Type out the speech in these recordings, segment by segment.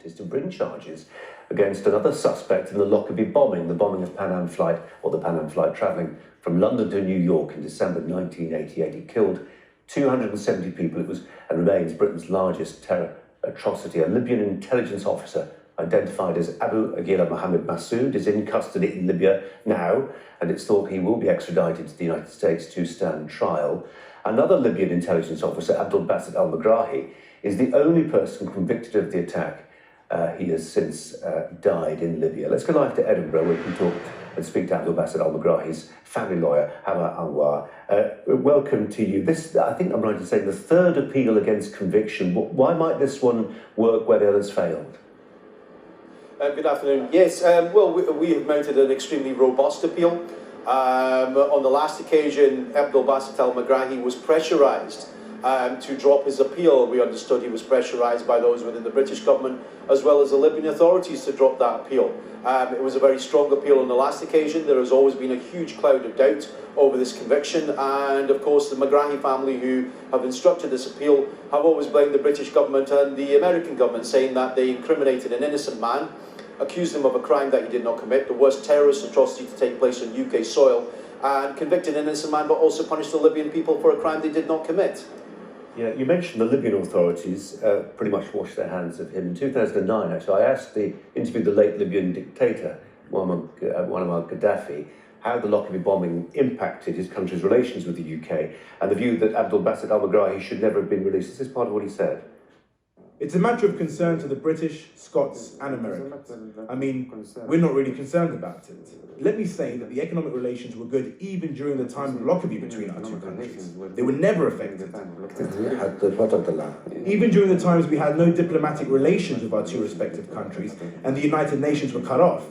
is to bring charges against another suspect in the Lockerbie bombing, the bombing of Pan Am flight, or the Pan Am flight travelling from London to New York in December 1988. It killed 270 people. It was and remains Britain's largest terror atrocity. A Libyan intelligence officer identified as AGILA Mohammed MASUD is in custody in Libya now, and it's thought he will be extradited to the United States to stand trial. Another Libyan intelligence officer, Abdul Majid Megrahi, is the only person convicted of the attack. He has since died in Libya. Let's go live to Edinburgh, where we can talk and speak to Abdul Majid Megrahi's family lawyer, Hama Anwar. Welcome to you. This, I think I'm right in saying, the third appeal against conviction. Why might this one work where the others failed? Good afternoon. Yes, well, we have mounted an extremely robust appeal. On the last occasion, Abdul Majid Megrahi was pressurised to drop his appeal. We understood he was pressurised by those within the British government as well as the Libyan authorities to drop that appeal. It was a very strong appeal on the last occasion. There has always been a huge cloud of doubt over this conviction, and of course the Megrahi family, who have instructed this appeal, have always blamed the British government and the American government, saying that they incriminated an innocent man, accused him of a crime that he did not commit, the worst terrorist atrocity to take place on UK soil, and convicted an innocent man, but also punished the Libyan people for a crime they did not commit. Yeah, you mentioned the Libyan authorities pretty much washed their hands of him. In 2009, actually, I interviewed the late Libyan dictator, Muammar Gaddafi, how the Lockerbie bombing impacted his country's relations with the UK, and the view that Abdul Majid Megrahi should never have been released. Is this part of what he said? It's a matter of concern to the British, Scots and Americans. I mean, we're not really concerned about it. Let me say that the economic relations were good even during the time of Lockerbie between our two countries. They were never affected. Even during the times we had no diplomatic relations with our two respective countries and the United Nations were cut off.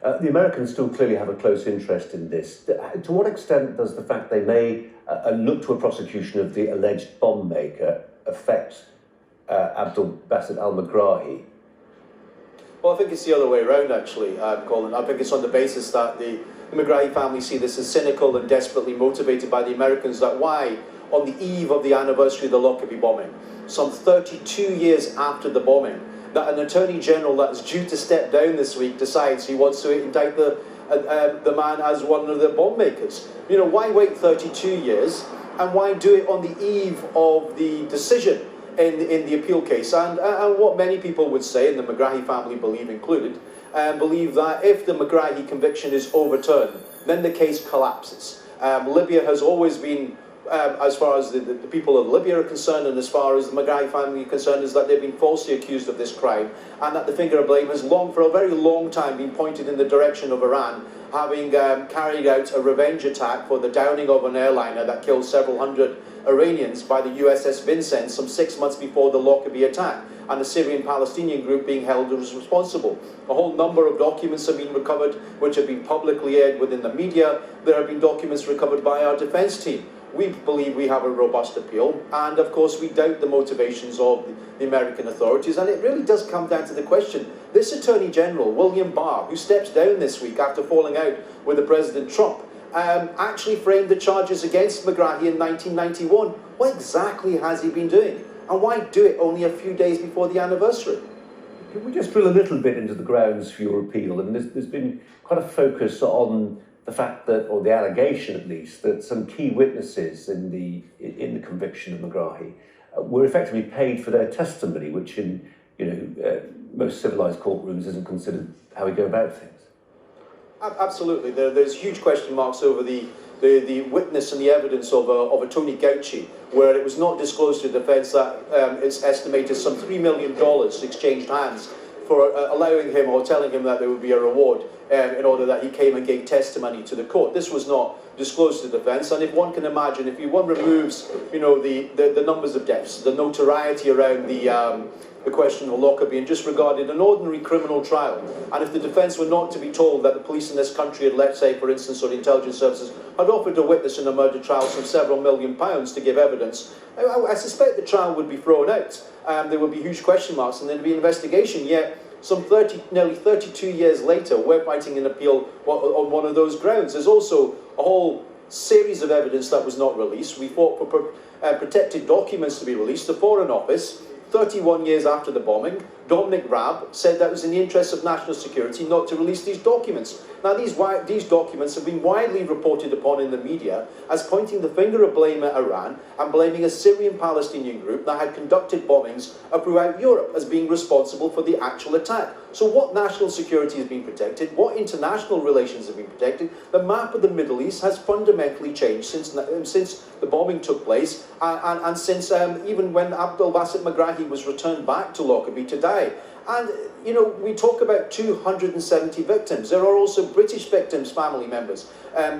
The Americans still clearly have a close interest in this. To what extent does the fact they may look to a prosecution of the alleged bomb maker affect Abdul Majid Megrahi? Well, I think it's the other way around, actually, Colin. I think it's on the basis that the Megrahi family see this as cynical and desperately motivated by the Americans, that why, on the eve of the anniversary of the Lockerbie bombing, some 32 years after the bombing, that an Attorney General that is due to step down this week decides he wants to indict the man as one of the bomb makers. You know, why wait 32 years, and why do it on the eve of the decision in the appeal case? And what many people would say, and the Megrahi family believe included, believe that if the Megrahi conviction is overturned, then the case collapses. Libya has always been, as far as the people of Libya are concerned, and as far as the Megrahi family are concerned, is that they've been falsely accused of this crime, and that the finger of blame has for a very long time been pointed in the direction of Iran, having carried out a revenge attack for the downing of an airliner that killed several hundred Iranians by the USS Vincent some 6 months before the Lockerbie attack, and the Syrian-Palestinian group being held as responsible. A whole number of documents have been recovered, which have been publicly aired within the media. There have been documents recovered by our defence team. We believe we have a robust appeal, and of course we doubt the motivations of the American authorities, and it really does come down to the question. This Attorney General, William Barr, who steps down this week after falling out with the President Trump, actually framed the charges against Megrahi in 1991. What exactly has he been doing? And why do it only a few days before the anniversary? Can we just drill a little bit into the grounds for your appeal? And there's been quite a focus on the fact that, or the allegation at least, that some key witnesses in the conviction of Megrahi were effectively paid for their testimony, which in most civilised courtrooms isn't considered how we go about things. Absolutely. There's huge question marks over the witness and the evidence of a Tony Gauci, where it was not disclosed to the defence that it's estimated some $3 million exchanged hands for allowing him or telling him that there would be a reward in order that he came and gave testimony to the court. This was not disclosed to the defence, and if one can imagine, if one removes, the numbers of deaths, the notoriety around the question of Lockerbie, and just regarded an ordinary criminal trial, and if the defence were not to be told that the police in this country had, let's say, for instance, or the intelligence services had offered a witness in a murder trial some several £1 million to give evidence, I suspect the trial would be thrown out. There would be huge question marks, and there'd be an investigation. Yet, nearly 32 years later, we're fighting an appeal on one of those grounds. There's also a whole series of evidence that was not released. We fought for protected documents to be released. The Foreign Office 31 years after the bombing, Dominic Raab said that it was in the interest of national security not to release these documents. Now, these documents have been widely reported upon in the media as pointing the finger of blame at Iran and blaming a Syrian-Palestinian group that had conducted bombings throughout Europe as being responsible for the actual attack. So what national security has been protected? What international relations have been protected? The map of the Middle East has fundamentally changed since the bombing took place and since even when Abdul Majid Megrahi was returned back to Lockerbie to die. And, you know, we talk about 270 victims. There are also British victims' family members.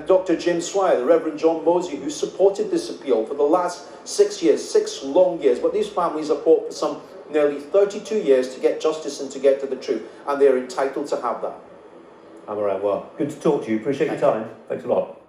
Dr. Jim Swire, the Reverend John Mosey, who supported this appeal for the last 6 years, 6 long years. But these families have fought for some nearly 32 years to get justice and to get to the truth. And they're entitled to have that. All right, well, good to talk to you. Appreciate your time. Thanks a lot.